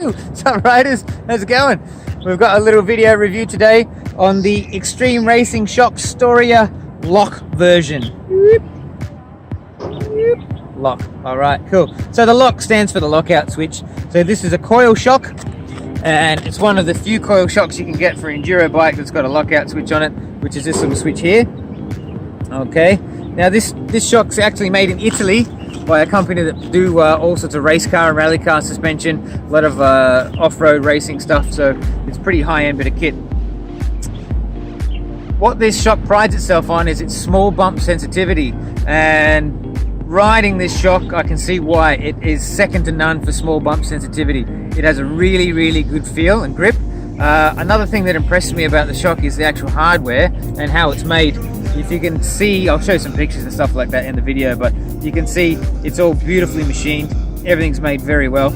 What's up, riders? How's it going? We've got a little video review today on the Extreme Racing Shock Storia LOK version. LOK. Alright, cool. So the LOK stands for the lockout switch. So this is a coil shock, and it's one of the few coil shocks you can get for an enduro bike that's got a lockout switch on it, which is this little switch here. Okay, now this shock's actually made in Italy by a company that do all sorts of race car and rally car suspension, a lot of off-road racing stuff, so it's pretty high-end bit of kit. What this shock prides itself on is its small bump sensitivity, and riding this shock I can see why. It is second to none for small bump sensitivity. It has a really good feel and grip. Another thing that impressed me about the shock is the actual hardware and how it's made. If you can see, I'll show some pictures and stuff like that in the video, but you can see it's all beautifully machined. Everything's made very well.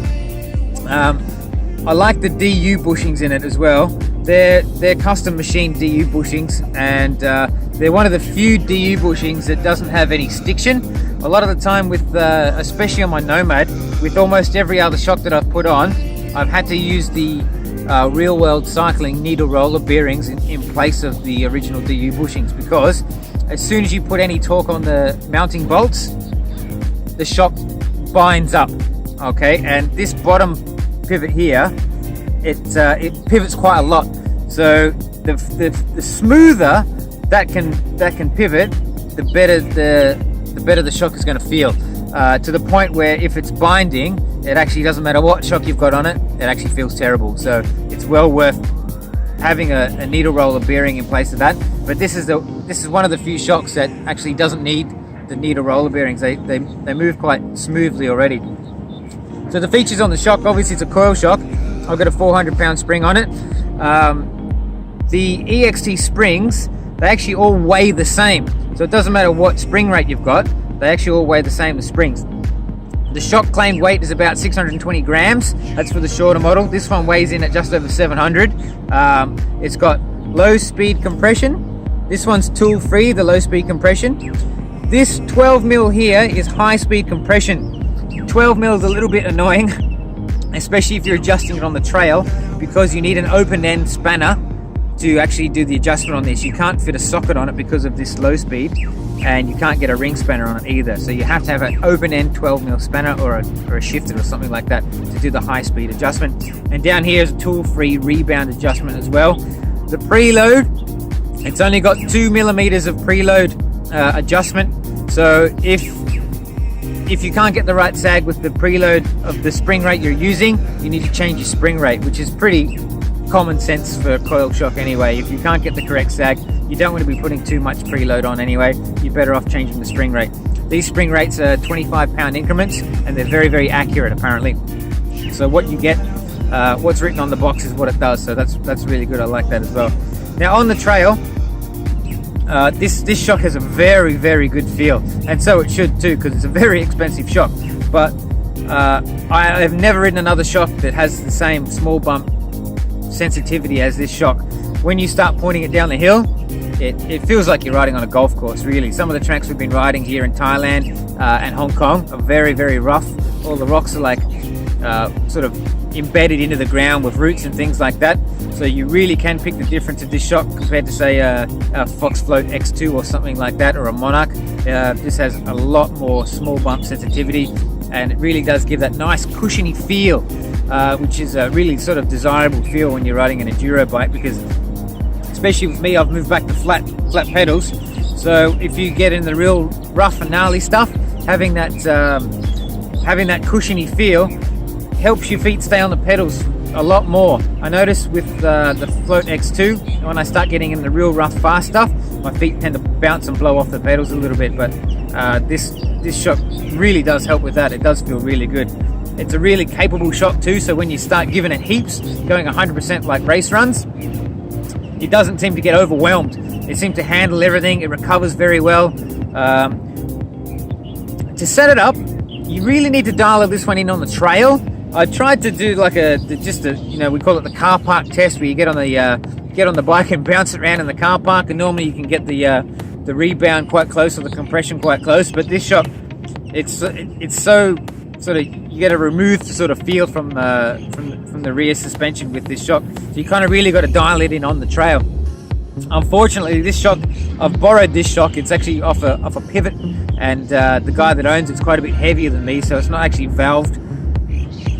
I like the DU bushings in it as well. They're custom machined DU bushings, and they're one of the few DU bushings that doesn't have any stiction. A lot of the time with, especially on my Nomad, with almost every other shock that I've put on, I've had to use the real world cycling needle roller bearings in place of the original DU bushings, because as soon as you put any torque on the mounting bolts, the shock binds up. Okay, and this bottom pivot here, it pivots quite a lot. So the smoother that can pivot, the better the shock is going to feel. To the point where if it's binding, it actually doesn't matter what shock you've got on it, it actually feels terrible. So it's well worth having a needle roller bearing in place of that. But this is one of the few shocks that actually doesn't need the needle roller bearings. They move quite smoothly already. So the features on the shock, obviously it's a coil shock. I've got a 400-pound spring on it. The EXT springs, they actually all weigh the same. So it doesn't matter what spring rate you've got, they actually all weigh the same as springs. The shock claimed weight is about 620 grams. That's for the shorter model. This one weighs in at just over 700. It's got low speed compression. This one's tool free, the low speed compression. This 12 mil here is high speed compression. 12 mil is a little bit annoying, especially if you're adjusting it on the trail, because you need an open end spanner to actually do the adjustment on this. You can't fit a socket on it because of this low speed, and you can't get a ring spanner on it either. So you have to have an open end 12 mil spanner or a shifter or something like that to do the high speed adjustment. And down here is a tool free rebound adjustment as well. The preload, it's only got 2 millimeters of preload adjustment. So if you can't get the right sag with the preload of the spring rate you're using, you need to change your spring rate, which is pretty common sense for a coil shock anyway. If you can't get the correct sag, you don't want to be putting too much preload on anyway. You're better off changing the spring rate. These spring rates are 25-pound increments, and they're very accurate apparently. So what you get, what's written on the box is what it does. So that's really good. I like that as well. Now on the trail, this shock has a very good feel, and so it should too, because it's a very expensive shock. But I have never ridden another shock that has the same small bump sensitivity as this shock. When you start pointing it down the hill, it feels like you're riding on a golf course, really. Some of the tracks we've been riding here in Thailand and Hong Kong are very rough. All the rocks are like sort of embedded into the ground with roots and things like that. So you really can pick the difference of this shock compared to, say, a Fox Float X2 or something like that, or a Monarch. This has a lot more small bump sensitivity, and it really does give that nice cushiony feel, which is a really sort of desirable feel when you're riding an enduro bike, because especially with me, I've moved back to flat pedals. So if you get in the real rough and gnarly stuff, having that cushiony feel helps your feet stay on the pedals a lot more. I notice with the Float X2, when I start getting in the real rough fast stuff, my feet tend to bounce and blow off the pedals a little bit, but this shock really does help with that. It does feel really good. It's a really capable shock too, so when you start giving it heaps, going 100% like race runs, it doesn't seem to get overwhelmed. It seems to handle everything. It recovers very well. To set it up, you really need to dial this one in on the trail. I tried to do like we call it the car park test, where you get on the bike and bounce it around in the car park, and normally you can get the rebound quite close or the compression quite close. But this shock, it's so sort of, you get a removed sort of feel from the rear suspension with this shock. So you kind of really got to dial it in on the trail. Unfortunately, this shock, I've borrowed this shock. It's actually off a pivot, and the guy that owns it's quite a bit heavier than me, so it's not actually valved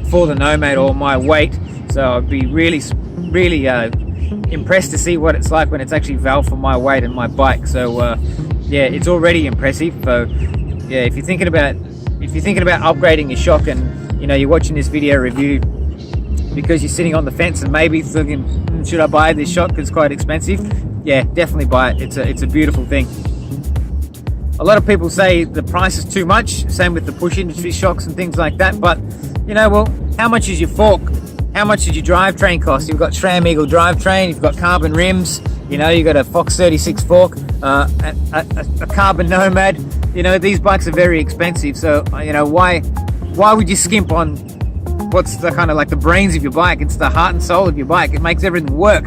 for the Nomad or my weight. So I'd be really impressed to see what it's like when it's actually valved for my weight and my bike. So yeah, it's already impressive. So yeah, if you're thinking about upgrading your shock, and you know you're watching this video review because you're sitting on the fence and maybe thinking, should I buy this shock because it's quite expensive? Yeah, definitely buy it. It's a beautiful thing. A lot of people say the price is too much, same with the push industry shocks and things like that, but you know, well, how much is your fork? How much did your drivetrain cost? You've got SRAM Eagle drivetrain, you've got carbon rims, you know, you've got a Fox 36 fork, a carbon Nomad. You know, these bikes are very expensive, so you know, why would you skimp on what's the kind of like the brains of your bike? It's the heart and soul of your bike. It makes everything work.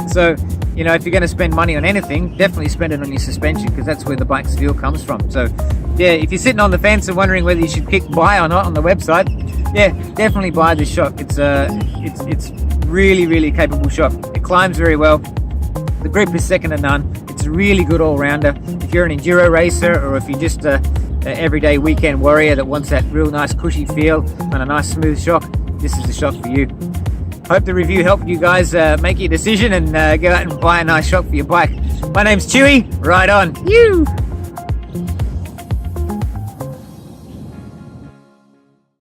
So, you know, if you're going to spend money on anything, definitely spend it on your suspension, because that's where the bike's feel comes from. So, yeah, if you're sitting on the fence and wondering whether you should click buy or not on the website, yeah, definitely buy this shock. It's really capable shock. It climbs very well. The grip is second to none. It's a really good all-rounder. If you're an enduro racer, or if you're just an everyday weekend warrior that wants that real nice cushy feel and a nice smooth shock, this is the shock for you. Hope the review helped you guys make your decision and go out and buy a nice shock for your bike. My name's Chewy. Ride on. You.